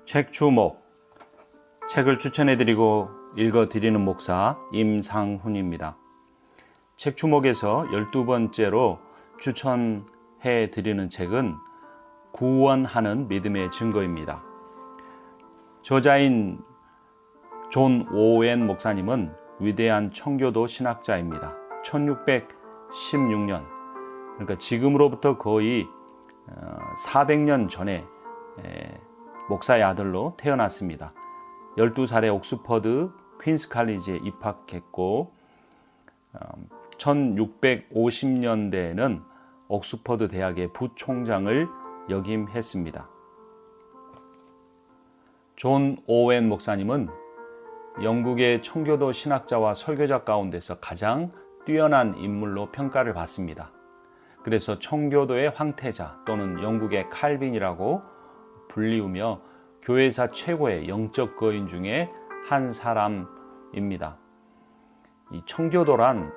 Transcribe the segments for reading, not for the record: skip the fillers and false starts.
책 주목. 책을 추천해드리고 읽어드리는 목사 임상훈입니다. 책 주목에서 12번째로 추천해드리는 책은 구원하는 믿음의 증거입니다. 저자인 존 오웬 목사님은 위대한 청교도 신학자입니다. 1616년, 그러니까 지금으로부터 거의 400년 전에 목사의 아들로 태어났습니다. 12살에 옥스퍼드 퀸스 칼리지에 입학했고 1650년대에는 옥스퍼드 대학의 부총장을 역임했습니다. 존 오웬 목사님은 영국의 청교도 신학자와 설교자 가운데서 가장 뛰어난 인물로 평가를 받습니다. 그래서 청교도의 황태자 또는 영국의 칼빈이라고 불리우며 교회사 최고의 영적 거인 중에 한 사람입니다. 이 청교도란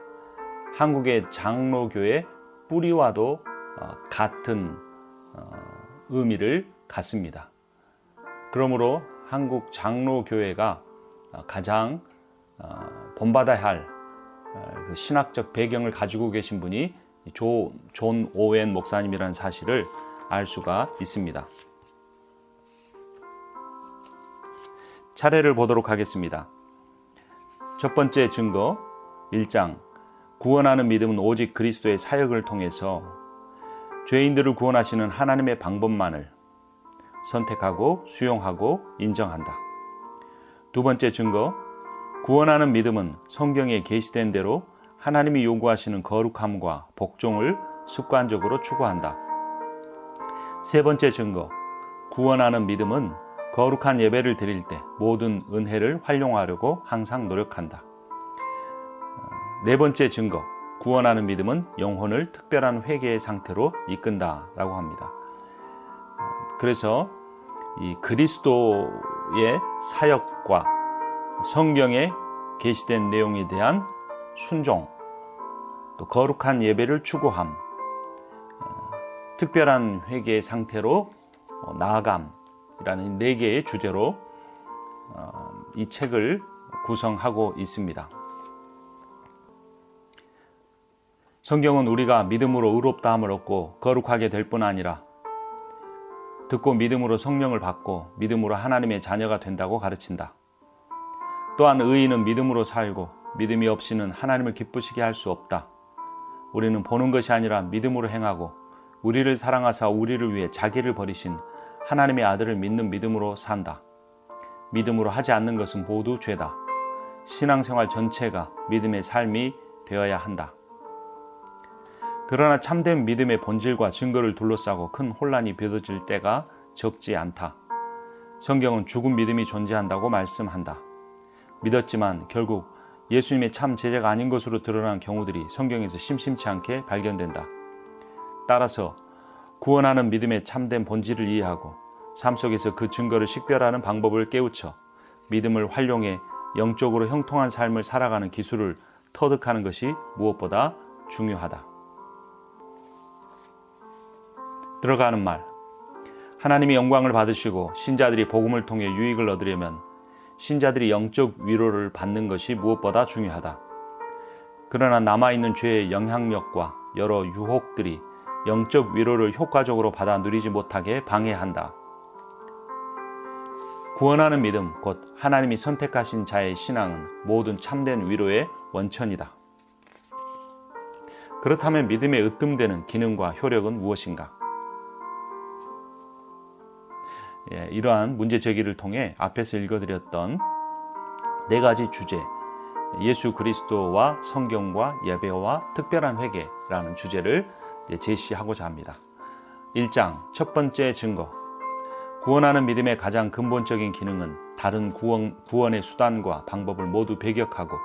한국의 장로교의 뿌리와도 같은 의미를 갖습니다. 그러므로 한국 장로교회가 가장 본받아야 할 신학적 배경을 가지고 계신 분이 존 오웬 목사님이라는 사실을 알 수가 있습니다. 차례를 보도록 하겠습니다. 첫 번째 증거 1장, 구원하는 믿음은 오직 그리스도의 사역을 통해서 죄인들을 구원하시는 하나님의 방법만을 선택하고 수용하고 인정한다. 두 번째 증거, 구원하는 믿음은 성경에 게시된 대로 하나님이 요구하시는 거룩함과 복종을 습관적으로 추구한다. 세 번째 증거, 구원하는 믿음은 거룩한 예배를 드릴 때 모든 은혜를 활용하려고 항상 노력한다. 네 번째 증거, 구원하는 믿음은 영혼을 특별한 회개의 상태로 이끈다라고 합니다. 그래서 이 그리스도의 사역과 성경에 게시된 내용에 대한 순종, 또 거룩한 예배를 추구함, 특별한 회개의 상태로 나아감이라는 네 개의 주제로 이 책을 구성하고 있습니다. 성경은 우리가 믿음으로 의롭다함을 얻고 거룩하게 될 뿐 아니라 듣고 믿음으로 성령을 받고 믿음으로 하나님의 자녀가 된다고 가르친다. 또한 의인은 믿음으로 살고 믿음이 없이는 하나님을 기쁘시게 할 수 없다. 우리는 보는 것이 아니라 믿음으로 행하고 우리를 사랑하사 우리를 위해 자기를 버리신 하나님의 아들을 믿는 믿음으로 산다. 믿음으로 하지 않는 것은 모두 죄다. 신앙생활 전체가 믿음의 삶이 되어야 한다. 그러나 참된 믿음의 본질과 증거를 둘러싸고 큰 혼란이 빚어질 때가 적지 않다. 성경은 죽은 믿음이 존재한다고 말씀한다. 믿었지만 결국 예수님의 참 제자가 아닌 것으로 드러난 경우들이 성경에서 심심치 않게 발견된다. 따라서 구원하는 믿음의 참된 본질을 이해하고 삶 속에서 그 증거를 식별하는 방법을 깨우쳐 믿음을 활용해 영적으로 형통한 삶을 살아가는 기술을 터득하는 것이 무엇보다 중요하다. 들어가는 말, 하나님이 영광을 받으시고 신자들이 복음을 통해 유익을 얻으려면 신자들이 영적 위로를 받는 것이 무엇보다 중요하다. 그러나 남아있는 죄의 영향력과 여러 유혹들이 영적 위로를 효과적으로 받아 누리지 못하게 방해한다. 구원하는 믿음, 곧 하나님이 선택하신 자의 신앙은 모든 참된 위로의 원천이다. 그렇다면 믿음에 으뜸되는 기능과 효력은 무엇인가? 이러한 문제 제기를 통해 앞에서 읽어드렸던 네 가지 주제, 예수 그리스도와 성경과 예배와 특별한 회개라는 주제를 제시하고자 합니다. 1장 첫 번째 증거, 구원하는 믿음의 가장 근본적인 기능은 다른 구원의 수단과 방법을 모두 배격하고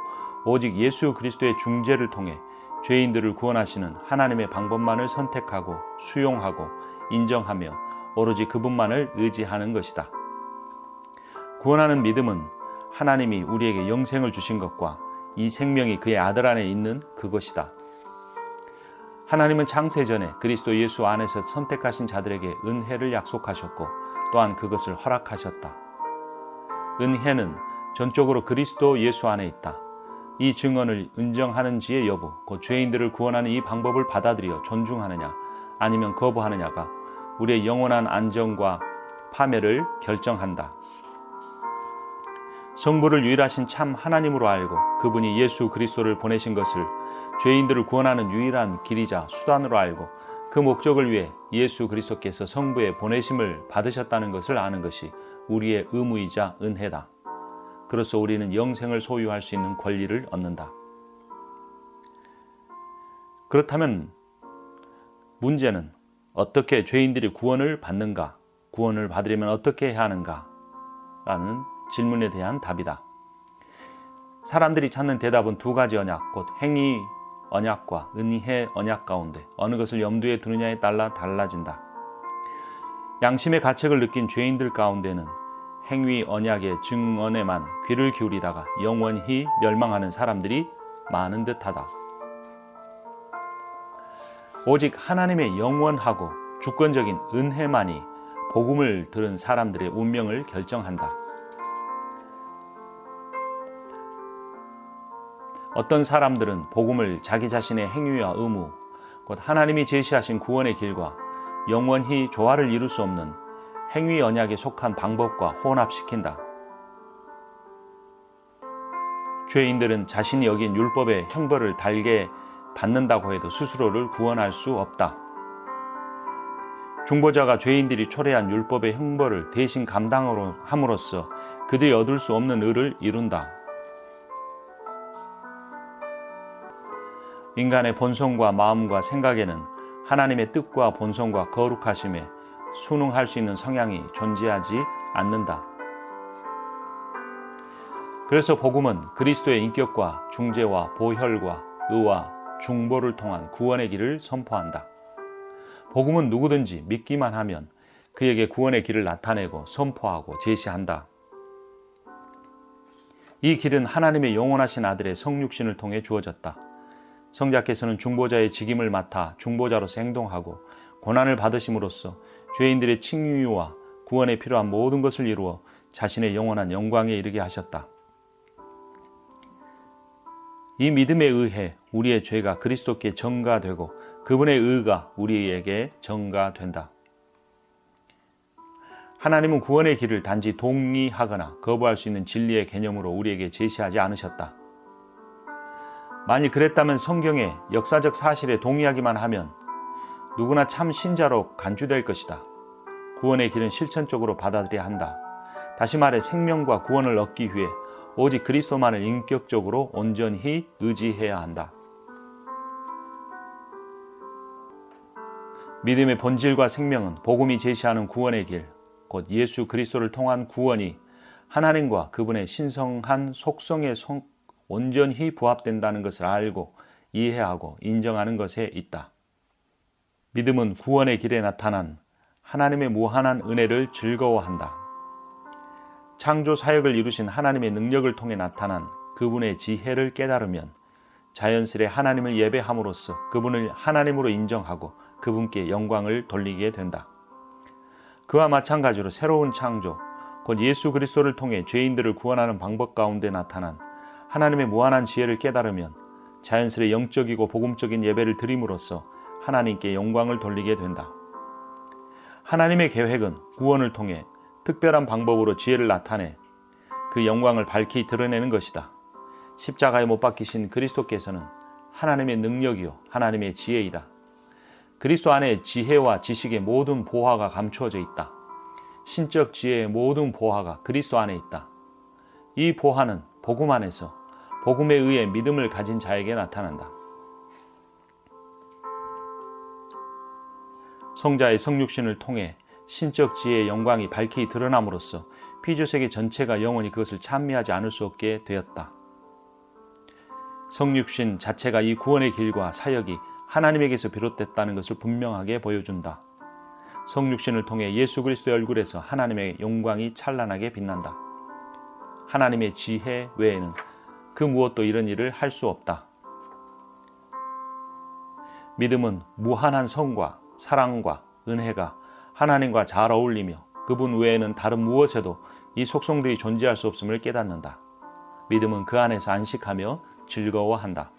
오직 예수 그리스도의 중재를 통해 죄인들을 구원하시는 하나님의 방법만을 선택하고 수용하고 인정하며 오로지 그분만을 의지하는 것이다. 구원하는 믿음은 하나님이 우리에게 영생을 주신 것과 이 생명이 그의 아들 안에 있는 그것이다. 하나님은 창세 전에 그리스도 예수 안에서 선택하신 자들에게 은혜를 약속하셨고 또한 그것을 허락하셨다. 은혜는 전적으로 그리스도 예수 안에 있다. 이 증언을 인정하는지의 여부, 곧 죄인들을 구원하는 이 방법을 받아들여 존중하느냐 아니면 거부하느냐가 우리의 영원한 안정과 파멸을 결정한다. 성부를 유일하신 참 하나님으로 알고 그분이 예수 그리스도를 보내신 것을 죄인들을 구원하는 유일한 길이자 수단으로 알고 그 목적을 위해 예수 그리스도께서 성부의 보내심을 받으셨다는 것을 아는 것이 우리의 의무이자 은혜다. 그로써 우리는 영생을 소유할 수 있는 권리를 얻는다. 그렇다면 문제는 어떻게 죄인들이 구원을 받는가? 구원을 받으려면 어떻게 해야 하는가? 라는 질문에 대한 답이다. 사람들이 찾는 대답은 두 가지 언약, 곧 행위 언약과 은혜 언약 가운데 어느 것을 염두에 두느냐에 따라 달라진다. 양심의 가책을 느낀 죄인들 가운데는 행위 언약의 증언에만 귀를 기울이다가 영원히 멸망하는 사람들이 많은 듯하다. 오직 하나님의 영원하고 주권적인 은혜만이 복음을 들은 사람들의 운명을 결정한다. 어떤 사람들은 복음을 자기 자신의 행위와 의무, 곧 하나님이 제시하신 구원의 길과 영원히 조화를 이룰 수 없는 행위 언약에 속한 방법과 혼합시킨다. 죄인들은 자신이 여긴 율법의 형벌을 달게 받는다고 해도 스스로를 구원할 수 없다. 중보자가 죄인들이 초래한 율법의 형벌을 대신 감당함으로써 그들이 얻을 수 없는 의를 이룬다. 인간의 본성과 마음과 생각에는 하나님의 뜻과 본성과 거룩하심에 순응할 수 있는 성향이 존재하지 않는다. 그래서 복음은 그리스도의 인격과 중재와 보혈과 의와 중보를 통한 구원의 길을 선포한다. 복음은 누구든지 믿기만 하면 그에게 구원의 길을 나타내고 선포하고 제시한다. 이 길은 하나님의 영원하신 아들의 성육신을 통해 주어졌다. 성자께서는 중보자의 직임을 맡아 중보자로서 행동하고 고난을 받으심으로써 죄인들의 칭의와 구원에 필요한 모든 것을 이루어 자신의 영원한 영광에 이르게 하셨다. 이 믿음에 의해 우리의 죄가 그리스도께 전가되고 그분의 의가 우리에게 전가된다. 하나님은 구원의 길을 단지 동의하거나 거부할 수 있는 진리의 개념으로 우리에게 제시하지 않으셨다. 만일 그랬다면 성경의 역사적 사실에 동의하기만 하면 누구나 참 신자로 간주될 것이다. 구원의 길은 실천적으로 받아들여야 한다. 다시 말해 생명과 구원을 얻기 위해 오직 그리스도만을 인격적으로 온전히 의지해야 한다. 믿음의 본질과 생명은 복음이 제시하는 구원의 길, 곧 예수 그리스도를 통한 구원이 하나님과 그분의 신성한 속성에 온전히 부합된다는 것을 알고 이해하고 인정하는 것에 있다. 믿음은 구원의 길에 나타난 하나님의 무한한 은혜를 즐거워한다. 창조 사역을 이루신 하나님의 능력을 통해 나타난 그분의 지혜를 깨달으면 자연스레 하나님을 예배함으로써 그분을 하나님으로 인정하고 그분께 영광을 돌리게 된다. 그와 마찬가지로 새로운 창조, 곧 예수 그리스도를 통해 죄인들을 구원하는 방법 가운데 나타난 하나님의 무한한 지혜를 깨달으면 자연스레 영적이고 복음적인 예배를 드림으로써 하나님께 영광을 돌리게 된다. 하나님의 계획은 구원을 통해 특별한 방법으로 지혜를 나타내 그 영광을 밝히 드러내는 것이다. 십자가에 못 박히신 그리스도께서는 하나님의 능력이요 하나님의 지혜이다. 그리스도 안에 지혜와 지식의 모든 보화가 감추어져 있다. 신적 지혜의 모든 보화가 그리스도 안에 있다. 이 보화는 복음 안에서 복음에 의해 믿음을 가진 자에게 나타난다. 성자의 성육신을 통해 신적 지혜의 영광이 밝히 드러남으로써 피조세계 전체가 영원히 그것을 찬미하지 않을 수 없게 되었다. 성육신 자체가 이 구원의 길과 사역이 하나님에게서 비롯됐다는 것을 분명하게 보여준다. 성육신을 통해 예수 그리스도의 얼굴에서 하나님의 영광이 찬란하게 빛난다. 하나님의 지혜 외에는 그 무엇도 이런 일을 할 수 없다. 믿음은 무한한 성과 사랑과 은혜가 하나님과 잘 어울리며 그분 외에는 다른 무엇에도 이 속성들이 존재할 수 없음을 깨닫는다. 믿음은 그 안에서 안식하며 즐거워한다.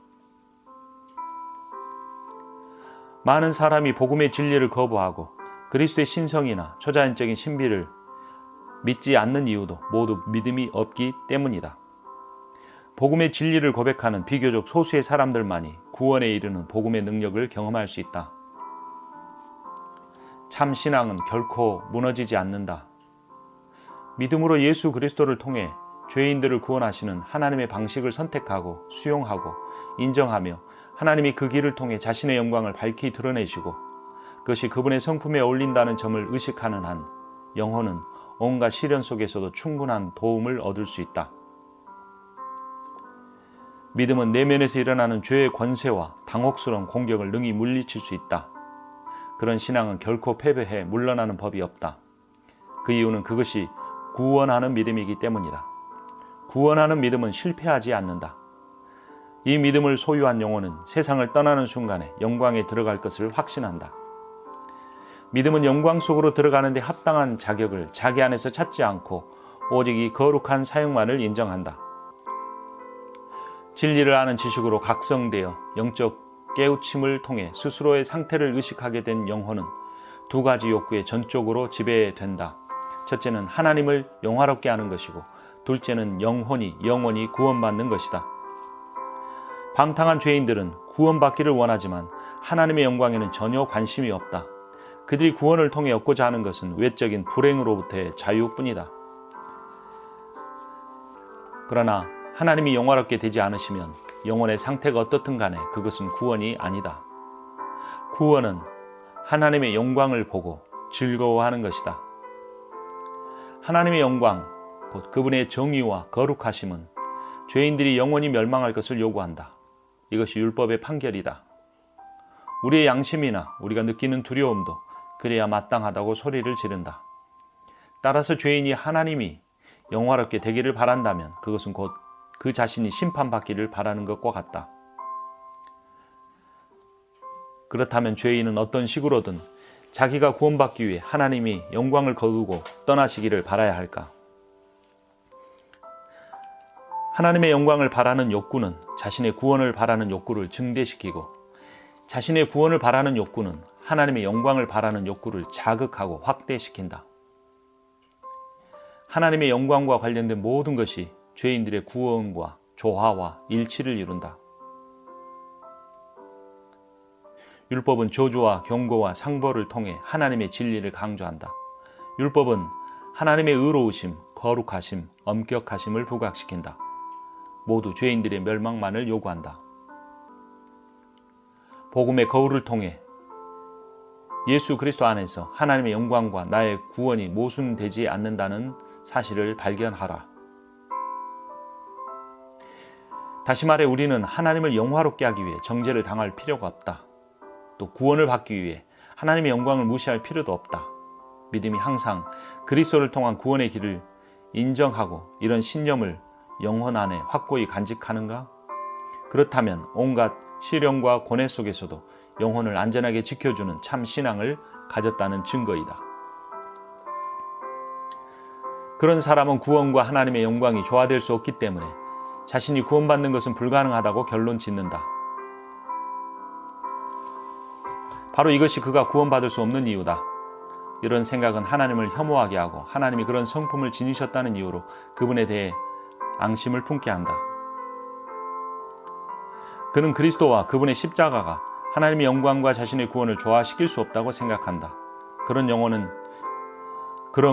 많은 사람이 복음의 진리를 거부하고 그리스도의 신성이나 초자연적인 신비를 믿지 않는 이유도 모두 믿음이 없기 때문이다. 복음의 진리를 고백하는 비교적 소수의 사람들만이 구원에 이르는 복음의 능력을 경험할 수 있다. 참 신앙은 결코 무너지지 않는다. 믿음으로 예수 그리스도를 통해 죄인들을 구원하시는 하나님의 방식을 선택하고 수용하고 인정하며 하나님이 그 길을 통해 자신의 영광을 밝히 드러내시고 그것이 그분의 성품에 어울린다는 점을 의식하는 한 영혼은 온갖 시련 속에서도 충분한 도움을 얻을 수 있다. 믿음은 내면에서 일어나는 죄의 권세와 당혹스러운 공격을 능히 물리칠 수 있다. 그런 신앙은 결코 패배해 물러나는 법이 없다. 그 이유는 그것이 구원하는 믿음이기 때문이다. 구원하는 믿음은 실패하지 않는다. 이 믿음을 소유한 영혼은 세상을 떠나는 순간에 영광에 들어갈 것을 확신한다. 믿음은 영광 속으로 들어가는 데 합당한 자격을 자기 안에서 찾지 않고 오직 이 거룩한 사역만을 인정한다. 진리를 아는 지식으로 각성되어 영적 깨우침을 통해 스스로의 상태를 의식하게 된 영혼은 두 가지 욕구에 전적으로 지배된다. 첫째는 하나님을 영화롭게 하는 것이고 둘째는 영원히 구원받는 것이다. 방탕한 죄인들은 구원받기를 원하지만 하나님의 영광에는 전혀 관심이 없다. 그들이 구원을 통해 얻고자 하는 것은 외적인 불행으로부터의 자유뿐이다. 그러나 하나님이 영화롭게 되지 않으시면 영혼의 상태가 어떻든 간에 그것은 구원이 아니다. 구원은 하나님의 영광을 보고 즐거워하는 것이다. 하나님의 영광, 곧 그분의 정의와 거룩하심은 죄인들이 영원히 멸망할 것을 요구한다. 이것이 율법의 판결이다. 우리의 양심이나 우리가 느끼는 두려움도 그래야 마땅하다고 소리를 지른다. 따라서 죄인이 하나님이 영화롭게 되기를 바란다면 그것은 곧 그 자신이 심판받기를 바라는 것과 같다. 그렇다면 죄인은 어떤 식으로든 자기가 구원받기 위해 하나님이 영광을 거두고 떠나시기를 바라야 할까? 하나님의 영광을 바라는 욕구는 자신의 구원을 바라는 욕구를 증대시키고 자신의 구원을 바라는 욕구는 하나님의 영광을 바라는 욕구를 자극하고 확대시킨다. 하나님의 영광과 관련된 모든 것이 죄인들의 구원과 조화와 일치를 이룬다. 율법은 저주와 경고와 상벌을 통해 하나님의 진리를 강조한다. 율법은 하나님의 의로우심, 거룩하심, 엄격하심을 부각시킨다. 모두 죄인들의 멸망만을 요구한다. 복음의 거울을 통해 예수 그리스도 안에서 하나님의 영광과 나의 구원이 모순되지 않는다는 사실을 발견하라. 다시 말해 우리는 하나님을 영화롭게 하기 위해 정죄를 당할 필요가 없다. 또 구원을 받기 위해 하나님의 영광을 무시할 필요도 없다. 믿음이 항상 그리스도를 통한 구원의 길을 인정하고 이런 신념을 영혼 안에 확고히 간직하는가? 그렇다면 온갖 시련과 고뇌 속에서도 영혼을 안전하게 지켜주는 참 신앙을 가졌다는 증거이다. 그런 사람은 구원과 하나님의 영광이 조화될 수 없기 때문에 자신이 구원받는 것은 불가능하다고 결론 짓는다. 바로 이것이 그가 구원받을 수 없는 이유다. 이런 생각은 하나님을 혐오하게 하고 하나님이 그런 성품을 지니셨다는 이유로 그분에 대해 앙심을 품게 한다. 그는 그리스도와 그분의 십자가가 하나님의 영광과 자신의 구원을 조화시킬 수 없다고 생각한다. 그런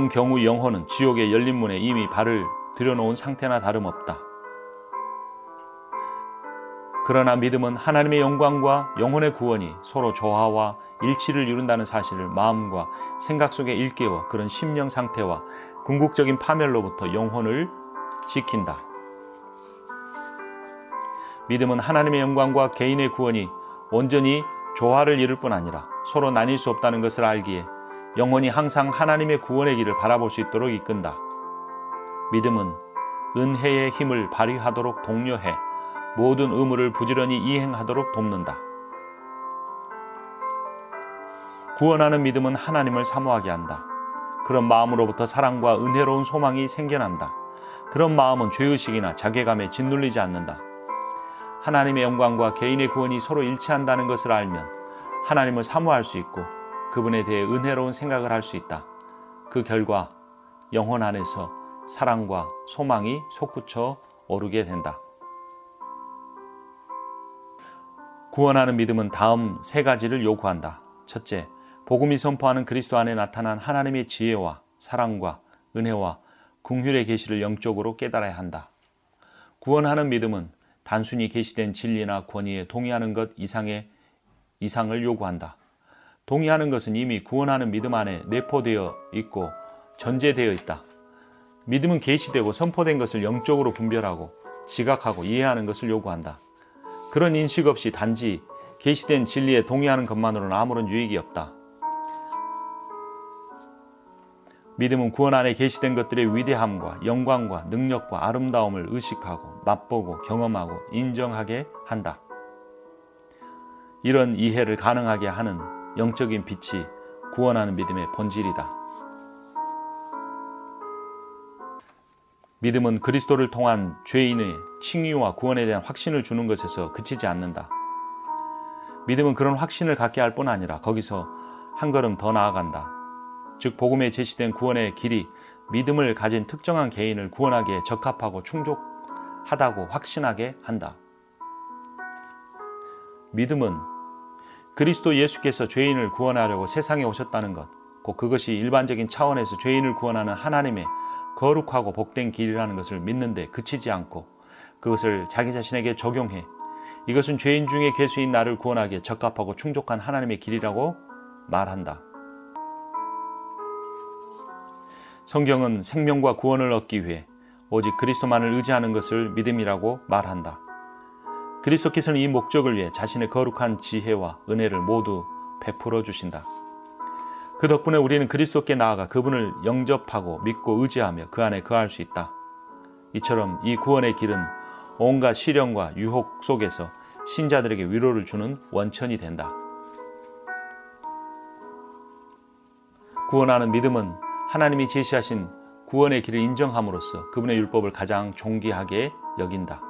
경우 영혼은 지옥의 열린 문에 이미 발을 들여놓은 상태나 다름없다. 그러나 믿음은 하나님의 영광과 영혼의 구원이 서로 조화와 일치를 이룬다는 사실을 마음과 생각 속에 일깨워 그런 심령 상태와 궁극적인 파멸로부터 영혼을 지킨다. 믿음은 하나님의 영광과 개인의 구원이 온전히 조화를 이룰 뿐 아니라 서로 나뉠 수 없다는 것을 알기에 영혼이 항상 하나님의 구원의 길을 바라볼 수 있도록 이끈다. 믿음은 은혜의 힘을 발휘하도록 독려해 모든 의무를 부지런히 이행하도록 돕는다. 구원하는 믿음은 하나님을 사모하게 한다. 그런 마음으로부터 사랑과 은혜로운 소망이 생겨난다. 그런 마음은 죄의식이나 자괴감에 짓눌리지 않는다. 하나님의 영광과 개인의 구원이 서로 일치한다는 것을 알면 하나님을 사모할 수 있고 그분에 대해 은혜로운 생각을 할 수 있다. 그 결과 영혼 안에서 사랑과 소망이 솟구쳐 오르게 된다. 구원하는 믿음은 다음 세 가지를 요구한다. 첫째, 복음이 선포하는 그리스도 안에 나타난 하나님의 지혜와 사랑과 은혜와 긍휼의 계시를 영적으로 깨달아야 한다. 구원하는 믿음은 단순히 계시된 진리나 권위에 동의하는 것 이상을 요구한다. 동의하는 것은 이미 구원하는 믿음 안에 내포되어 있고 전제되어 있다. 믿음은 계시되고 선포된 것을 영적으로 분별하고 지각하고 이해하는 것을 요구한다. 그런 인식 없이 단지 계시된 진리에 동의하는 것만으로는 아무런 유익이 없다. 믿음은 구원 안에 계시된 것들의 위대함과 영광과 능력과 아름다움을 의식하고 맛보고 경험하고 인정하게 한다. 이런 이해를 가능하게 하는 영적인 빛이 구원하는 믿음의 본질이다. 믿음은 그리스도를 통한 죄인의 칭의와 구원에 대한 확신을 주는 것에서 그치지 않는다. 믿음은 그런 확신을 갖게 할 뿐 아니라 거기서 한 걸음 더 나아간다. 즉 복음에 제시된 구원의 길이 믿음을 가진 특정한 개인을 구원하기에 적합하고 충족하다고 확신하게 한다. 믿음은 그리스도 예수께서 죄인을 구원하려고 세상에 오셨다는 것, 곧 그것이 일반적인 차원에서 죄인을 구원하는 하나님의 거룩하고 복된 길이라는 것을 믿는데 그치지 않고 그것을 자기 자신에게 적용해 이것은 죄인 중에 괴수인 나를 구원하기에 적합하고 충족한 하나님의 길이라고 말한다. 성경은 생명과 구원을 얻기 위해 오직 그리스도만을 의지하는 것을 믿음이라고 말한다. 그리스도께서는 이 목적을 위해 자신의 거룩한 지혜와 은혜를 모두 베풀어 주신다. 그 덕분에 우리는 그리스도께 나아가 그분을 영접하고 믿고 의지하며 그 안에 거할 수 있다. 이처럼 이 구원의 길은 온갖 시련과 유혹 속에서 신자들에게 위로를 주는 원천이 된다. 구원하는 믿음은 하나님이 제시하신 구원의 길을 인정함으로써 그분의 율법을 가장 존귀하게 여긴다.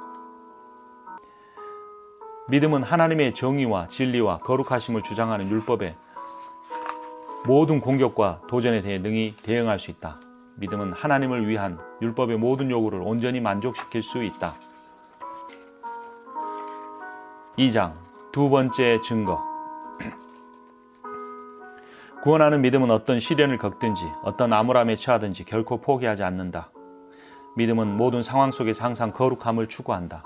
믿음은 하나님의 정의와 진리와 거룩하심을 주장하는 율법의 모든 공격과 도전에 대해 능히 대응할 수 있다. 믿음은 하나님을 위한 율법의 모든 요구를 온전히 만족시킬 수 있다. 2장 두 번째 증거. 구원하는 믿음은 어떤 시련을 겪든지 어떤 암울함에 처하든지 결코 포기하지 않는다. 믿음은 모든 상황 속에서 항상 거룩함을 추구한다.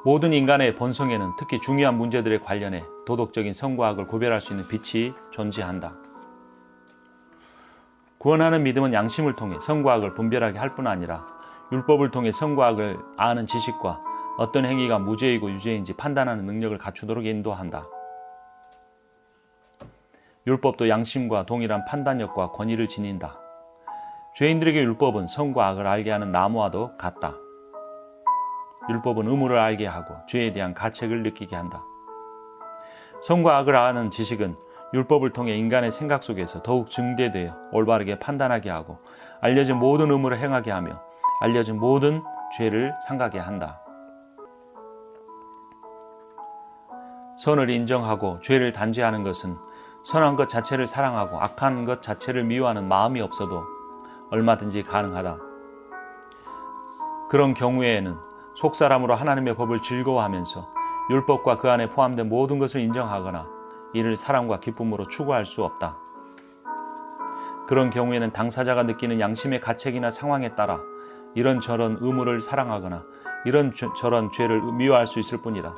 모든 인간의 본성에는 특히 중요한 문제들에 관련해 도덕적인 선과 악을 구별할 수 있는 빛이 존재한다. 구원하는 믿음은 양심을 통해 선과 악을 분별하게 할 뿐 아니라 율법을 통해 선과 악을 아는 지식과 어떤 행위가 무죄이고 유죄인지 판단하는 능력을 갖추도록 인도한다. 율법도 양심과 동일한 판단력과 권위를 지닌다. 죄인들에게 율법은 선과 악을 알게 하는 나무와도 같다. 율법은 의무를 알게 하고 죄에 대한 가책을 느끼게 한다. 선과 악을 아는 지식은 율법을 통해 인간의 생각 속에서 더욱 증대되어 올바르게 판단하게 하고 알려진 모든 의무를 행하게 하며 알려진 모든 죄를 삼가게 한다. 선을 인정하고 죄를 단죄하는 것은 선한 것 자체를 사랑하고 악한 것 자체를 미워하는 마음이 없어도 얼마든지 가능하다. 그런 경우에는 속사람으로 하나님의 법을 즐거워하면서 율법과 그 안에 포함된 모든 것을 인정하거나 이를 사랑과 기쁨으로 추구할 수 없다. 그런 경우에는 당사자가 느끼는 양심의 가책이나 상황에 따라 이런저런 의무를 사랑하거나 이런저런 죄를 미워할 수 있을 뿐이다.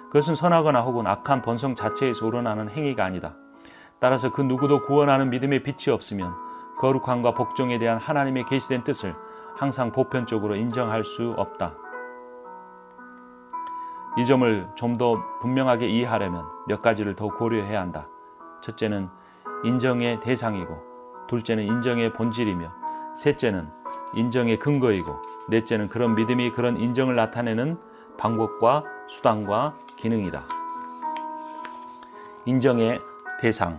그것은 선하거나 혹은 악한 본성 자체에서 우러나는 행위가 아니다. 따라서 그 누구도 구원하는 믿음의 빛이 없으면 거룩함과 복종에 대한 하나님의 계시된 뜻을 항상 보편적으로 인정할 수 없다. 이 점을 좀 더 분명하게 이해하려면 몇 가지를 더 고려해야 한다. 첫째는 인정의 대상이고, 둘째는 인정의 본질이며, 셋째는 인정의 근거이고, 넷째는 그런 믿음이 그런 인정을 나타내는 방법과 수단과 기능이다. 인정의 대상.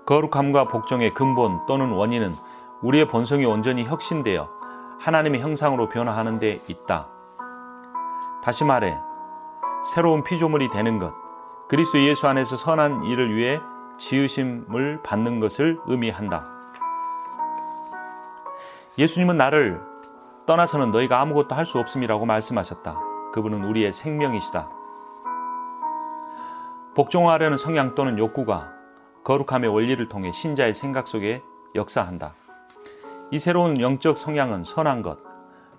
거룩함과 복종의 근본 또는 원인은 우리의 본성이 온전히 혁신되어 하나님의 형상으로 변화하는 데 있다. 다시 말해 새로운 피조물이 되는 것, 그리스도 예수 안에서 선한 일을 위해 지으심을 받는 것을 의미한다. 예수님은 나를 떠나서는 너희가 아무것도 할 수 없음이라고 말씀하셨다. 그분은 우리의 생명이시다. 복종하려는 성향 또는 욕구가 거룩함의 원리를 통해 신자의 생각 속에 역사한다. 이 새로운 영적 성향은 선한 것,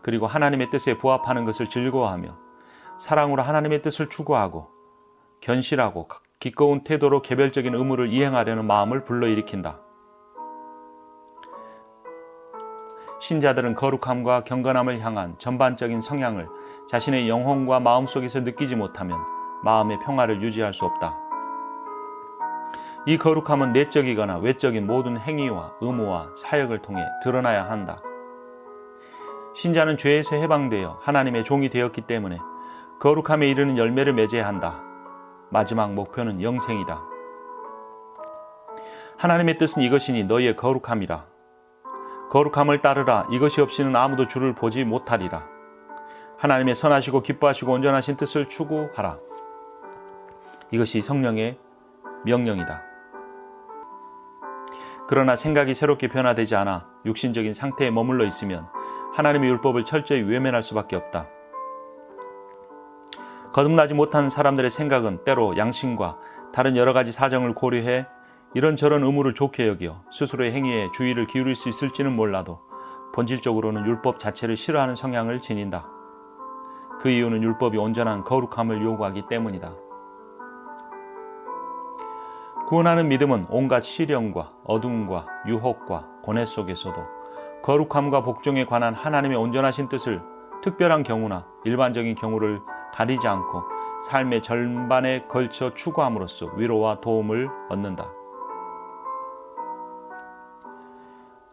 그리고 하나님의 뜻에 부합하는 것을 즐거워하며 사랑으로 하나님의 뜻을 추구하고 견실하고 기꺼운 태도로 개별적인 의무를 이행하려는 마음을 불러일으킨다. 신자들은 거룩함과 경건함을 향한 전반적인 성향을 자신의 영혼과 마음속에서 느끼지 못하면 마음의 평화를 유지할 수 없다. 이 거룩함은 내적이거나 외적인 모든 행위와 의무와 사역을 통해 드러나야 한다. 신자는 죄에서 해방되어 하나님의 종이 되었기 때문에 거룩함에 이르는 열매를 맺어야 한다. 마지막 목표는 영생이다. 하나님의 뜻은 이것이니 너희의 거룩함이라. 거룩함을 따르라. 이것이 없이는 아무도 주를 보지 못하리라. 하나님의 선하시고 기뻐하시고 온전하신 뜻을 추구하라. 이것이 성령의 명령이다. 그러나 생각이 새롭게 변화되지 않아 육신적인 상태에 머물러 있으면 하나님의 율법을 철저히 외면할 수밖에 없다. 거듭나지 못한 사람들의 생각은 때로 양심과 다른 여러 가지 사정을 고려해 이런저런 의무를 좋게 여겨 스스로의 행위에 주의를 기울일 수 있을지는 몰라도 본질적으로는 율법 자체를 싫어하는 성향을 지닌다. 그 이유는 율법이 온전한 거룩함을 요구하기 때문이다. 구원하는 믿음은 온갖 시련과 어둠과 유혹과 고뇌 속에서도 거룩함과 복종에 관한 하나님의 온전하신 뜻을 특별한 경우나 일반적인 경우를 가리지 않고 삶의 전반에 걸쳐 추구함으로써 위로와 도움을 얻는다.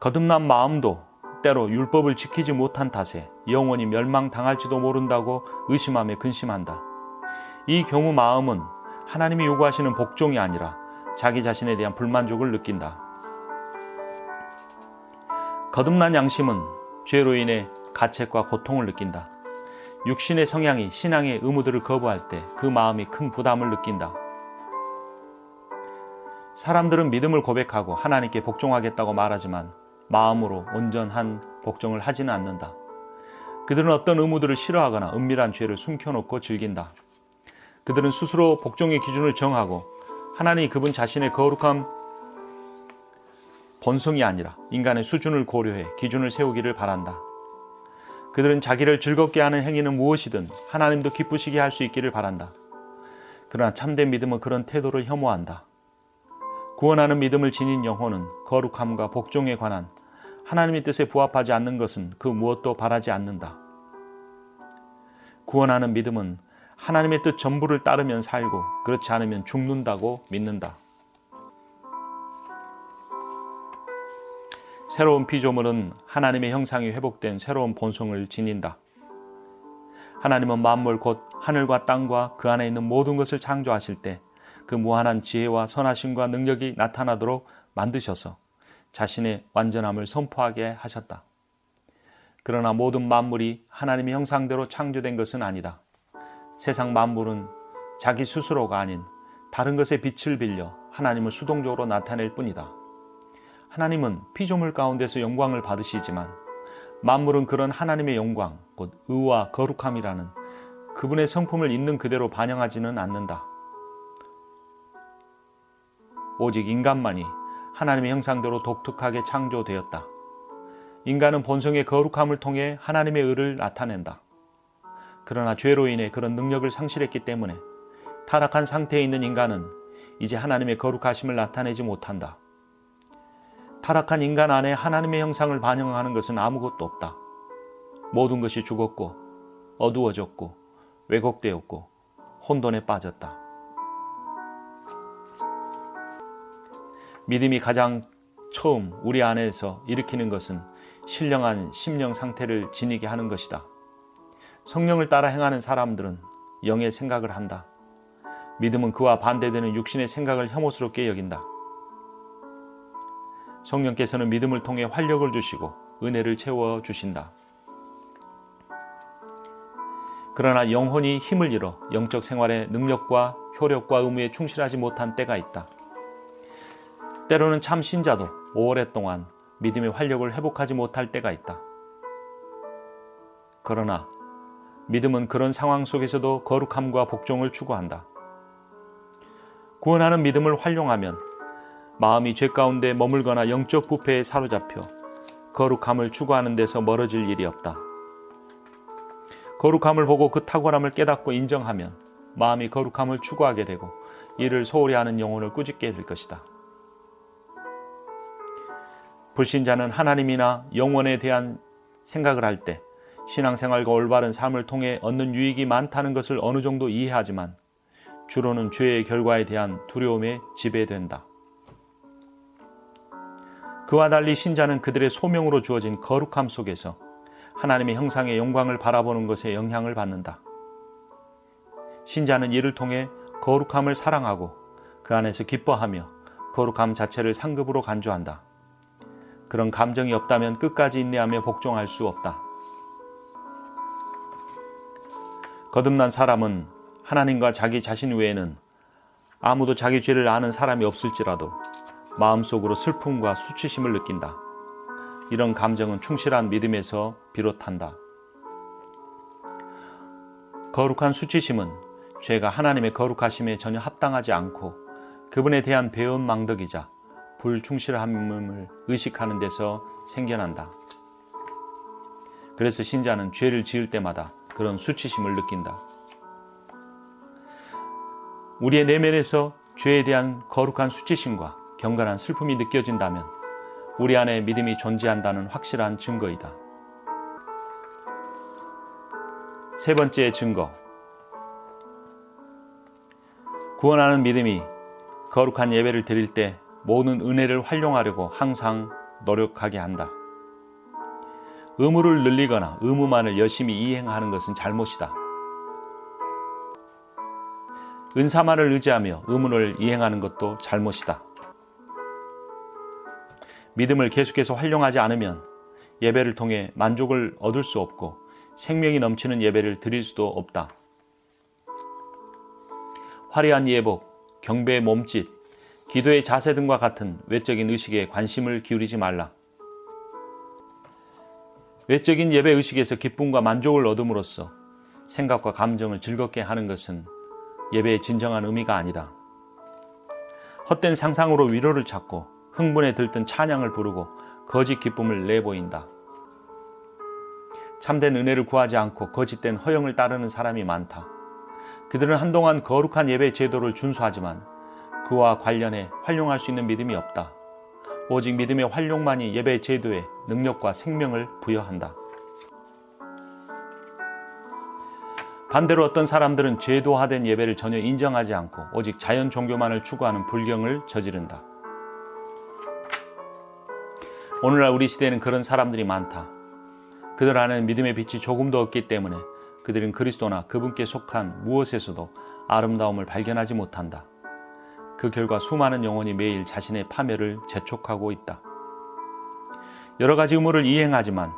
거듭난 마음도 때로 율법을 지키지 못한 탓에 영원히 멸망당할지도 모른다고 의심하며 근심한다. 이 경우 마음은 하나님이 요구하시는 복종이 아니라 자기 자신에 대한 불만족을 느낀다. 거듭난 양심은 죄로 인해 가책과 고통을 느낀다. 육신의 성향이 신앙의 의무들을 거부할 때 그 마음이 큰 부담을 느낀다. 사람들은 믿음을 고백하고 하나님께 복종하겠다고 말하지만 마음으로 온전한 복종을 하지는 않는다. 그들은 어떤 의무들을 싫어하거나 은밀한 죄를 숨겨놓고 즐긴다. 그들은 스스로 복종의 기준을 정하고 하나님이 그분 자신의 거룩한 본성이 아니라 인간의 수준을 고려해 기준을 세우기를 바란다. 그들은 자기를 즐겁게 하는 행위는 무엇이든 하나님도 기쁘시게 할 수 있기를 바란다. 그러나 참된 믿음은 그런 태도를 혐오한다. 구원하는 믿음을 지닌 영혼은 거룩함과 복종에 관한 하나님의 뜻에 부합하지 않는 것은 그 무엇도 바라지 않는다. 구원하는 믿음은 하나님의 뜻 전부를 따르면 살고 그렇지 않으면 죽는다고 믿는다. 새로운 피조물은 하나님의 형상이 회복된 새로운 본성을 지닌다. 하나님은 만물 곧 하늘과 땅과 그 안에 있는 모든 것을 창조하실 때 그 무한한 지혜와 선하심과 능력이 나타나도록 만드셔서 자신의 완전함을 선포하게 하셨다. 그러나 모든 만물이 하나님의 형상대로 창조된 것은 아니다. 세상 만물은 자기 스스로가 아닌 다른 것의 빛을 빌려 하나님을 수동적으로 나타낼 뿐이다. 하나님은 피조물 가운데서 영광을 받으시지만 만물은 그런 하나님의 영광, 곧 의와 거룩함이라는 그분의 성품을 있는 그대로 반영하지는 않는다. 오직 인간만이 하나님의 형상대로 독특하게 창조되었다. 인간은 본성의 거룩함을 통해 하나님의 의를 나타낸다. 그러나 죄로 인해 그런 능력을 상실했기 때문에 타락한 상태에 있는 인간은 이제 하나님의 거룩하심을 나타내지 못한다. 타락한 인간 안에 하나님의 형상을 반영하는 것은 아무것도 없다. 모든 것이 죽었고 어두워졌고 왜곡되었고 혼돈에 빠졌다. 믿음이 가장 처음 우리 안에서 일으키는 것은 신령한 심령 상태를 지니게 하는 것이다. 성령을 따라 행하는 사람들은 영의 생각을 한다. 믿음은 그와 반대되는 육신의 생각을 혐오스럽게 여긴다. 성령께서는 믿음을 통해 활력을 주시고 은혜를 채워 주신다. 그러나 영혼이 힘을 잃어 영적 생활의 능력과 효력과 의무에 충실하지 못한 때가 있다. 때로는 참 신자도 오랫동안 믿음의 활력을 회복하지 못할 때가 있다. 그러나 믿음은 그런 상황 속에서도 거룩함과 복종을 추구한다. 구원하는 믿음을 활용하면 마음이 죄 가운데 머물거나 영적 부패에 사로잡혀 거룩함을 추구하는 데서 멀어질 일이 없다. 거룩함을 보고 그 탁월함을 깨닫고 인정하면 마음이 거룩함을 추구하게 되고 이를 소홀히 하는 영혼을 꾸짖게 될 것이다. 불신자는 하나님이나 영원에 대한 생각을 할 때 신앙생활과 올바른 삶을 통해 얻는 유익이 많다는 것을 어느 정도 이해하지만 주로는 죄의 결과에 대한 두려움에 지배된다. 그와 달리 신자는 그들의 소명으로 주어진 거룩함 속에서 하나님의 형상의 영광을 바라보는 것에 영향을 받는다. 신자는 이를 통해 거룩함을 사랑하고 그 안에서 기뻐하며 거룩함 자체를 상급으로 간주한다. 그런 감정이 없다면 끝까지 인내하며 복종할 수 없다. 거듭난 사람은 하나님과 자기 자신 외에는 아무도 자기 죄를 아는 사람이 없을지라도 마음속으로 슬픔과 수치심을 느낀다. 이런 감정은 충실한 믿음에서 비롯한다. 거룩한 수치심은 죄가 하나님의 거룩하심에 전혀 합당하지 않고 그분에 대한 배은망덕이자 불충실함을 의식하는 데서 생겨난다. 그래서 신자는 죄를 지을 때마다 그런 수치심을 느낀다. 우리의 내면에서 죄에 대한 거룩한 수치심과 경건한 슬픔이 느껴진다면 우리 안에 믿음이 존재한다는 확실한 증거이다. 세 번째 증거. 구원하는 믿음이 거룩한 예배를 드릴 때 모든 은혜를 활용하려고 항상 노력하게 한다. 의무를 늘리거나 의무만을 열심히 이행하는 것은 잘못이다. 은사만을 의지하며 의무를 이행하는 것도 잘못이다. 믿음을 계속해서 활용하지 않으면 예배를 통해 만족을 얻을 수 없고 생명이 넘치는 예배를 드릴 수도 없다. 화려한 예복, 경배의 몸짓, 기도의 자세 등과 같은 외적인 의식에 관심을 기울이지 말라. 외적인 예배 의식에서 기쁨과 만족을 얻음으로써 생각과 감정을 즐겁게 하는 것은 예배의 진정한 의미가 아니다. 헛된 상상으로 위로를 찾고 흥분에 들뜬 찬양을 부르고 거짓 기쁨을 내보인다. 참된 은혜를 구하지 않고 거짓된 허영을 따르는 사람이 많다. 그들은 한동안 거룩한 예배 제도를 준수하지만 그와 관련해 활용할 수 있는 믿음이 없다. 오직 믿음의 활용만이 예배 제도에 능력과 생명을 부여한다. 반대로 어떤 사람들은 제도화된 예배를 전혀 인정하지 않고 오직 자연 종교만을 추구하는 불경을 저지른다. 오늘날 우리 시대에는 그런 사람들이 많다. 그들 안에는 믿음의 빛이 조금도 없기 때문에 그들은 그리스도나 그분께 속한 무엇에서도 아름다움을 발견하지 못한다. 그 결과 수많은 영혼이 매일 자신의 파멸을 재촉하고 있다. 여러 가지 의무를 이행하지만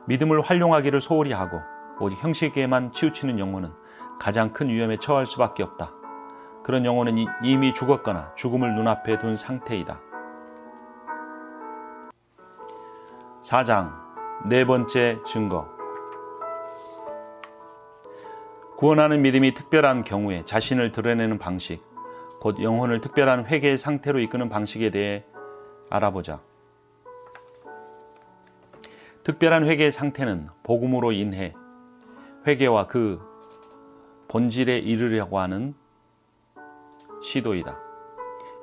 믿음을 활용하기를 소홀히 하고 오직 형식에만 치우치는 영혼은 가장 큰 위험에 처할 수밖에 없다. 그런 영혼은 이미 죽었거나 죽음을 눈앞에 둔 상태이다. 4장 네 번째 증거. 구원하는 믿음이 특별한 경우에 자신을 드러내는 방식, 곧 영혼을 특별한 회개의 상태로 이끄는 방식에 대해 알아보자. 특별한 회개의 상태는 복음으로 인해 회개와 그 본질에 이르려고 하는 시도이다.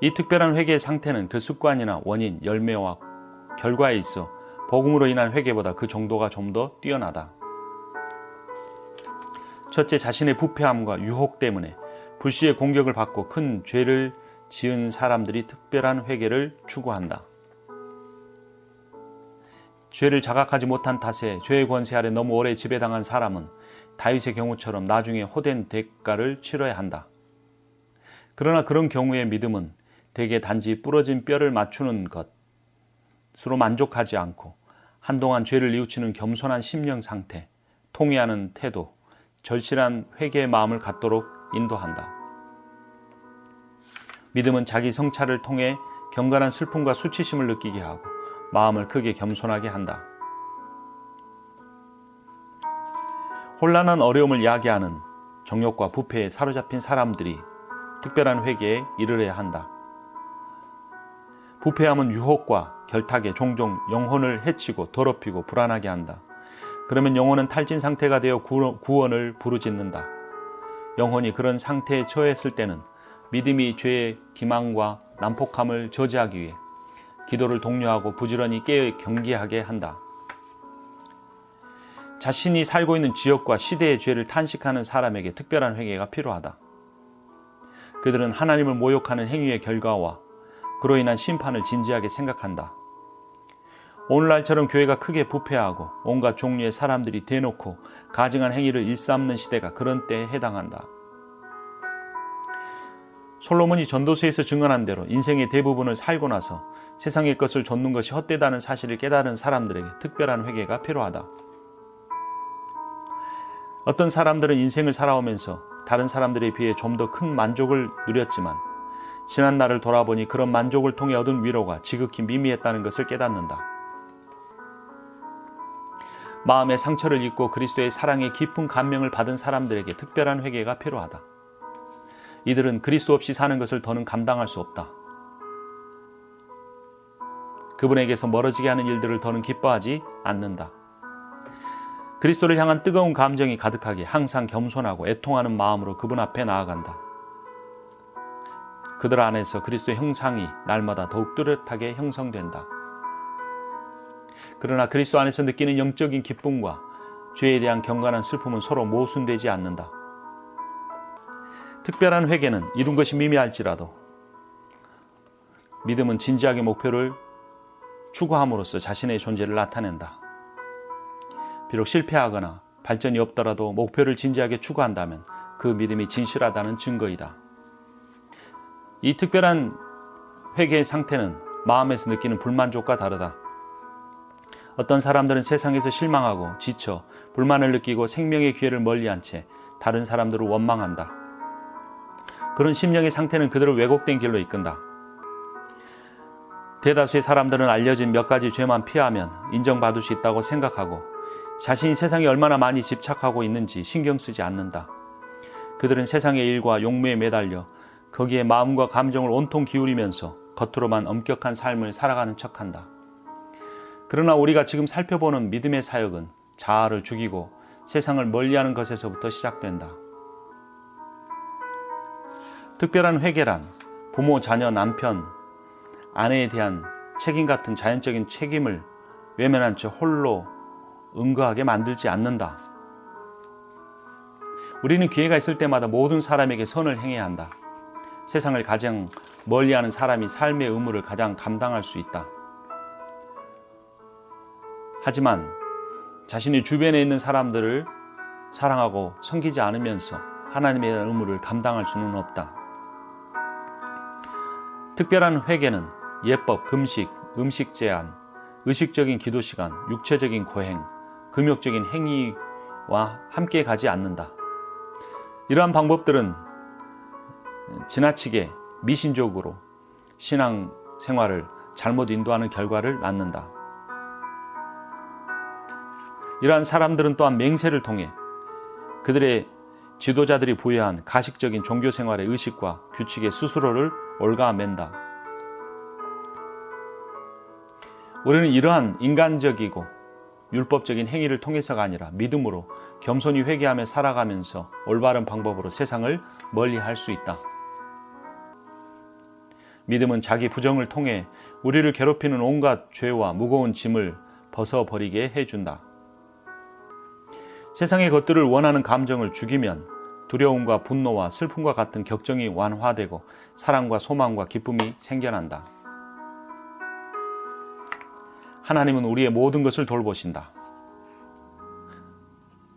이 특별한 회개의 상태는 그 습관이나 원인, 열매와 결과에 있어 복음으로 인한 회개보다 그 정도가 좀 더 뛰어나다. 첫째, 자신의 부패함과 유혹 때문에 불시의 공격을 받고 큰 죄를 지은 사람들이 특별한 회개를 추구한다. 죄를 자각하지 못한 탓에 죄의 권세 아래 너무 오래 지배당한 사람은 다윗의 경우처럼 나중에 호된 대가를 치러야 한다. 그러나 그런 경우의 믿음은 대개 단지 부러진 뼈를 맞추는 것, 것으로 만족하지 않고 한동안 죄를 뉘우치는 겸손한 심령 상태, 통회하는 태도, 절실한 회개의 마음을 갖도록 인도한다. 믿음은 자기 성찰을 통해 경건한 슬픔과 수치심을 느끼게 하고 마음을 크게 겸손하게 한다. 혼란한 어려움을 야기하는 정욕과 부패에 사로잡힌 사람들이 특별한 회개에 이르러야 한다. 부패함은 유혹과 결탁에 종종 영혼을 해치고 더럽히고 불안하게 한다. 그러면 영혼은 탈진 상태가 되어 구원을 부르짖는다. 영혼이 그런 상태에 처했을 때는 믿음이 죄의 기망과 난폭함을 저지하기 위해 기도를 독려하고 부지런히 깨어 경계하게 한다. 자신이 살고 있는 지역과 시대의 죄를 탄식하는 사람에게 특별한 회개가 필요하다. 그들은 하나님을 모욕하는 행위의 결과와 그로 인한 심판을 진지하게 생각한다. 오늘날처럼 교회가 크게 부패하고 온갖 종류의 사람들이 대놓고 가증한 행위를 일삼는 시대가 그런 때에 해당한다. 솔로몬이 전도서에서 증언한 대로 인생의 대부분을 살고 나서 세상의 것을 좇는 것이 헛되다는 사실을 깨달은 사람들에게 특별한 회개가 필요하다. 어떤 사람들은 인생을 살아오면서 다른 사람들에 비해 좀 더 큰 만족을 누렸지만 지난 날을 돌아보니 그런 만족을 통해 얻은 위로가 지극히 미미했다는 것을 깨닫는다. 마음의 상처를 입고 그리스도의 사랑에 깊은 감명을 받은 사람들에게 특별한 회개가 필요하다. 이들은 그리스도 없이 사는 것을 더는 감당할 수 없다. 그분에게서 멀어지게 하는 일들을 더는 기뻐하지 않는다. 그리스도를 향한 뜨거운 감정이 가득하게 항상 겸손하고 애통하는 마음으로 그분 앞에 나아간다. 그들 안에서 그리스도의 형상이 날마다 더욱 뚜렷하게 형성된다. 그러나 그리스도 안에서 느끼는 영적인 기쁨과 죄에 대한 경건한 슬픔은 서로 모순되지 않는다. 특별한 회개는 이룬 것이 미미할지라도 믿음은 진지하게 목표를 추구함으로써 자신의 존재를 나타낸다. 비록 실패하거나 발전이 없더라도 목표를 진지하게 추구한다면 그 믿음이 진실하다는 증거이다. 이 특별한 회개의 상태는 마음에서 느끼는 불만족과 다르다. 어떤 사람들은 세상에서 실망하고 지쳐 불만을 느끼고 생명의 기회를 멀리한 채 다른 사람들을 원망한다. 그런 심령의 상태는 그들을 왜곡된 길로 이끈다. 대다수의 사람들은 알려진 몇 가지 죄만 피하면 인정받을 수 있다고 생각하고 자신이 세상에 얼마나 많이 집착하고 있는지 신경 쓰지 않는다. 그들은 세상의 일과 욕매에 매달려 거기에 마음과 감정을 온통 기울이면서 겉으로만 엄격한 삶을 살아가는 척한다. 그러나 우리가 지금 살펴보는 믿음의 사역은 자아를 죽이고 세상을 멀리하는 것에서부터 시작된다. 특별한 회개란 부모, 자녀, 남편, 아내에 대한 책임 같은 자연적인 책임을 외면한 채 홀로 응거하게 만들지 않는다. 우리는 기회가 있을 때마다 모든 사람에게 선을 행해야 한다. 세상을 가장 멀리하는 사람이 삶의 의무를 가장 감당할 수 있다. 하지만 자신의 주변에 있는 사람들을 사랑하고 섬기지 않으면서 하나님의 의무를 감당할 수는 없다. 특별한 회개는 예법, 금식, 음식 제한, 의식적인 기도 시간, 육체적인 고행, 금욕적인 행위와 함께 가지 않는다. 이러한 방법들은 지나치게 미신적으로 신앙 생활을 잘못 인도하는 결과를 낳는다. 이러한 사람들은 또한 맹세를 통해 그들의 지도자들이 부여한 가식적인 종교 생활의 의식과 규칙에 스스로를 올가맨다. 우리는 이러한 인간적이고 율법적인 행위를 통해서가 아니라 믿음으로 겸손히 회개하며 살아가면서 올바른 방법으로 세상을 멀리할 수 있다. 믿음은 자기 부정을 통해 우리를 괴롭히는 온갖 죄와 무거운 짐을 벗어버리게 해준다. 세상의 것들을 원하는 감정을 죽이면 두려움과 분노와 슬픔과 같은 격정이 완화되고 사랑과 소망과 기쁨이 생겨난다. 하나님은 우리의 모든 것을 돌보신다.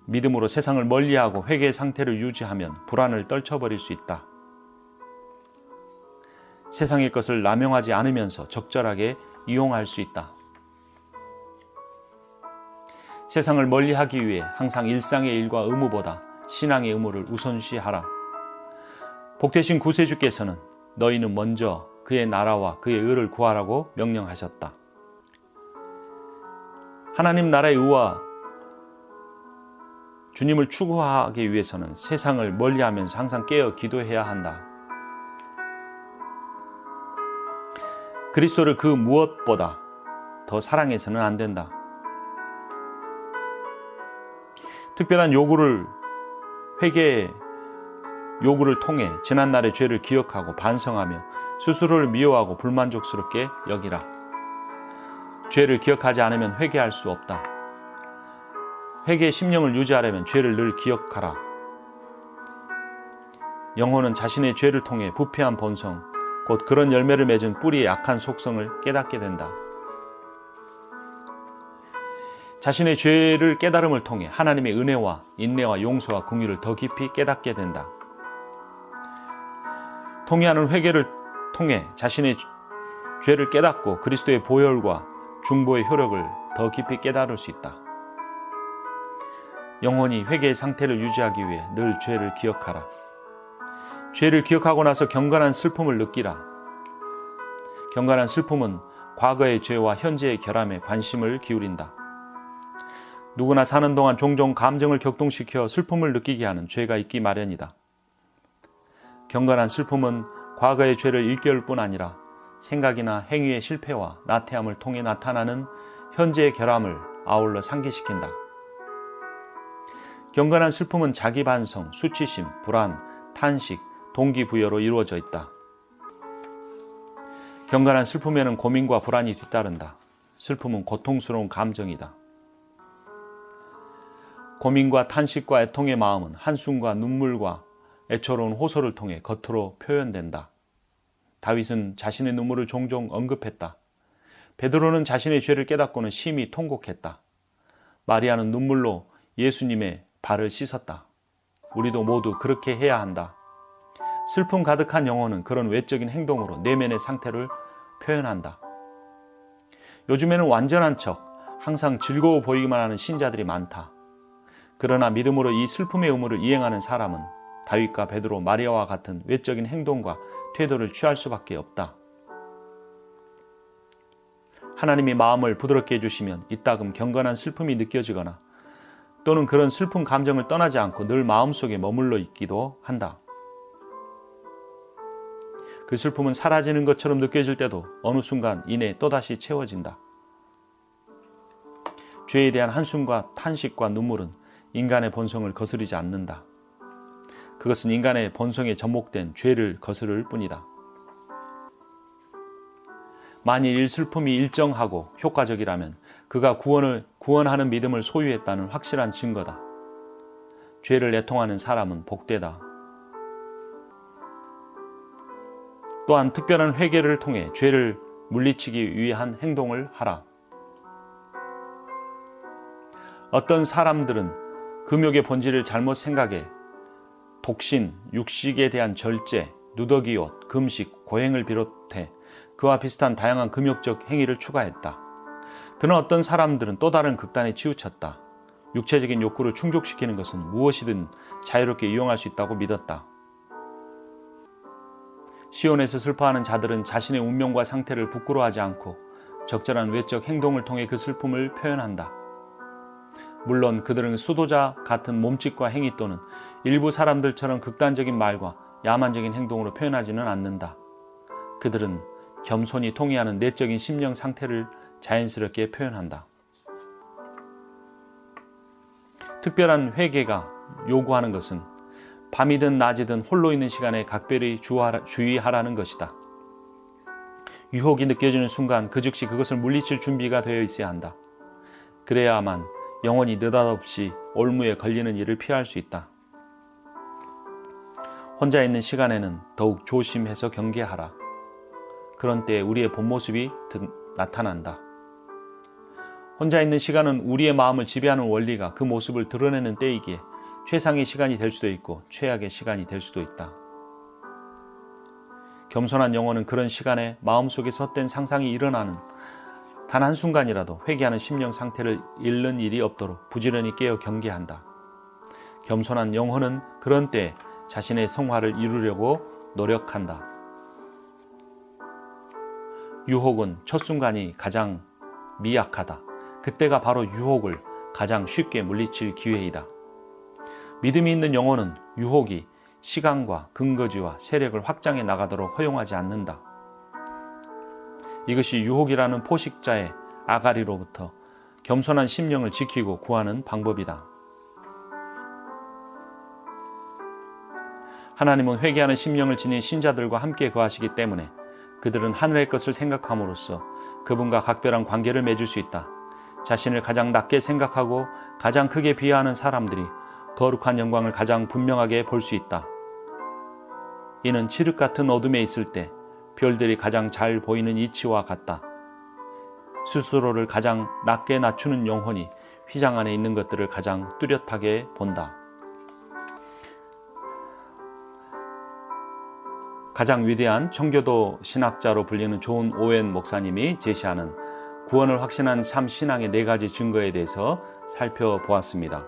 믿음으로 세상을 멀리하고 회개의 상태를 유지하면 불안을 떨쳐버릴 수 있다. 세상의 것을 남용하지 않으면서 적절하게 이용할 수 있다. 세상을 멀리하기 위해 항상 일상의 일과 의무보다 신앙의 의무를 우선시하라. 복되신 구세주께서는 너희는 먼저 그의 나라와 그의 의를 구하라고 명령하셨다. 하나님 나라의 의와 주님을 추구하기 위해서는 세상을 멀리하면서 항상 깨어 기도해야 한다. 그리스도를 그 무엇보다 더 사랑해서는 안 된다. 특별한 회개의 요구를 통해 지난날의 죄를 기억하고 반성하며 스스로를 미워하고 불만족스럽게 여기라. 죄를 기억하지 않으면 회개할 수 없다. 회개의 심령을 유지하려면 죄를 늘 기억하라. 영혼은 자신의 죄를 통해 부패한 본성, 곧 그런 열매를 맺은 뿌리의 약한 속성을 깨닫게 된다. 자신의 죄를 깨달음을 통해 하나님의 은혜와 인내와 용서와 긍휼을 더 깊이 깨닫게 된다. 통해하는 회개를 통해 자신의 죄를 깨닫고 그리스도의 보혈과 중보의 효력을 더 깊이 깨달을 수 있다. 영혼이 회개의 상태를 유지하기 위해 늘 죄를 기억하라. 죄를 기억하고 나서 경건한 슬픔을 느끼라. 경건한 슬픔은 과거의 죄와 현재의 결함에 관심을 기울인다. 누구나 사는 동안 종종 감정을 격동시켜 슬픔을 느끼게 하는 죄가 있기 마련이다. 경건한 슬픔은 과거의 죄를 일깨울 뿐 아니라 생각이나 행위의 실패와 나태함을 통해 나타나는 현재의 결함을 아울러 상기시킨다. 경건한 슬픔은 자기 반성, 수치심, 불안, 탄식, 동기부여로 이루어져 있다. 경건한 슬픔에는 고민과 불안이 뒤따른다. 슬픔은 고통스러운 감정이다. 고민과 탄식과 애통의 마음은 한숨과 눈물과 애처로운 호소를 통해 겉으로 표현된다. 다윗은 자신의 눈물을 종종 언급했다. 베드로는 자신의 죄를 깨닫고는 심히 통곡했다. 마리아는 눈물로 예수님의 발을 씻었다. 우리도 모두 그렇게 해야 한다. 슬픔 가득한 영혼은 그런 외적인 행동으로 내면의 상태를 표현한다. 요즘에는 완전한 척, 항상 즐거워 보이기만 하는 신자들이 많다. 그러나 믿음으로 이 슬픔의 의무를 이행하는 사람은 다윗과 베드로, 마리아와 같은 외적인 행동과 태도를 취할 수밖에 없다. 하나님이 마음을 부드럽게 해주시면 이따금 경건한 슬픔이 느껴지거나 또는 그런 슬픈 감정을 떠나지 않고 늘 마음속에 머물러 있기도 한다. 그 슬픔은 사라지는 것처럼 느껴질 때도 어느 순간 이내 또다시 채워진다. 죄에 대한 한숨과 탄식과 눈물은 인간의 본성을 거스르지 않는다. 그것은 인간의 본성에 접목된 죄를 거스를 뿐이다. 만일 이 슬픔이 일정하고 효과적이라면 그가 구원하는 믿음을 소유했다는 확실한 증거다. 죄를 애통하는 사람은 복되다. 또한 특별한 회개를 통해 죄를 물리치기 위한 행동을 하라. 어떤 사람들은 금욕의 본질을 잘못 생각해 독신, 육식에 대한 절제, 누더기옷, 금식, 고행을 비롯해 그와 비슷한 다양한 금욕적 행위를 추가했다. 그러나 어떤 사람들은 또 다른 극단에 치우쳤다. 육체적인 욕구를 충족시키는 것은 무엇이든 자유롭게 이용할 수 있다고 믿었다. 시온에서 슬퍼하는 자들은 자신의 운명과 상태를 부끄러워하지 않고 적절한 외적 행동을 통해 그 슬픔을 표현한다. 물론 그들은 수도자 같은 몸짓과 행위 또는 일부 사람들처럼 극단적인 말과 야만적인 행동으로 표현하지는 않는다. 그들은 겸손히 통해하는 내적인 심령 상태를 자연스럽게 표현한다. 특별한 회개가 요구하는 것은 밤이든 낮이든 홀로 있는 시간에 각별히 주의하라는 것이다. 유혹이 느껴지는 순간 그 즉시 그것을 물리칠 준비가 되어 있어야 한다. 그래야만 영혼이 느닷없이 올무에 걸리는 일을 피할 수 있다. 혼자 있는 시간에는 더욱 조심해서 경계하라. 그런 때에 우리의 본 모습이 나타난다. 혼자 있는 시간은 우리의 마음을 지배하는 원리가 그 모습을 드러내는 때이기에 최상의 시간이 될 수도 있고 최악의 시간이 될 수도 있다. 겸손한 영혼은 그런 시간에 마음속에 헛된 상상이 일어나는 단 한순간이라도 회개하는 심령 상태를 잃는 일이 없도록 부지런히 깨어 경계한다. 겸손한 영혼은 그런 때에 자신의 성화를 이루려고 노력한다. 유혹은 첫 순간이 가장 미약하다. 그때가 바로 유혹을 가장 쉽게 물리칠 기회이다. 믿음이 있는 영혼은 유혹이 시간과 근거지와 세력을 확장해 나가도록 허용하지 않는다. 이것이 유혹이라는 포식자의 아가리로부터 겸손한 심령을 지키고 구하는 방법이다. 하나님은 회개하는 심령을 지닌 신자들과 함께 거하시기 때문에 그들은 하늘의 것을 생각함으로써 그분과 각별한 관계를 맺을 수 있다. 자신을 가장 낮게 생각하고 가장 크게 비하하는 사람들이 거룩한 영광을 가장 분명하게 볼 수 있다. 이는 칠흑 같은 어둠에 있을 때 별들이 가장 잘 보이는 이치와 같다. 스스로를 가장 낮게 낮추는 영혼이 휘장 안에 있는 것들을 가장 뚜렷하게 본다. 가장 위대한 청교도 신학자로 불리는 존 오웬 목사님이 제시하는 구원을 확신한 참 신앙의 4가지 증거에 대해서 살펴보았습니다.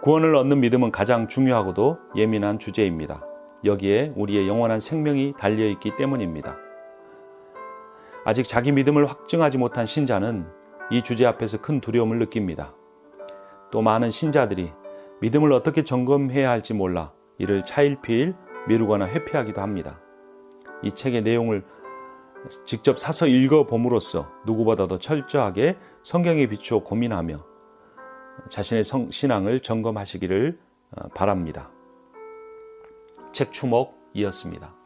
구원을 얻는 믿음은 가장 중요하고도 예민한 주제입니다. 여기에 우리의 영원한 생명이 달려있기 때문입니다. 아직 자기 믿음을 확증하지 못한 신자는 이 주제 앞에서 큰 두려움을 느낍니다. 또 많은 신자들이 믿음을 어떻게 점검해야 할지 몰라 이를 차일피일 미루거나 회피하기도 합니다. 이 책의 내용을 직접 사서 읽어봄으로써 누구보다도 철저하게 성경에 비추어 고민하며 자신의 신앙을 점검하시기를 바랍니다. 책 추목이었습니다.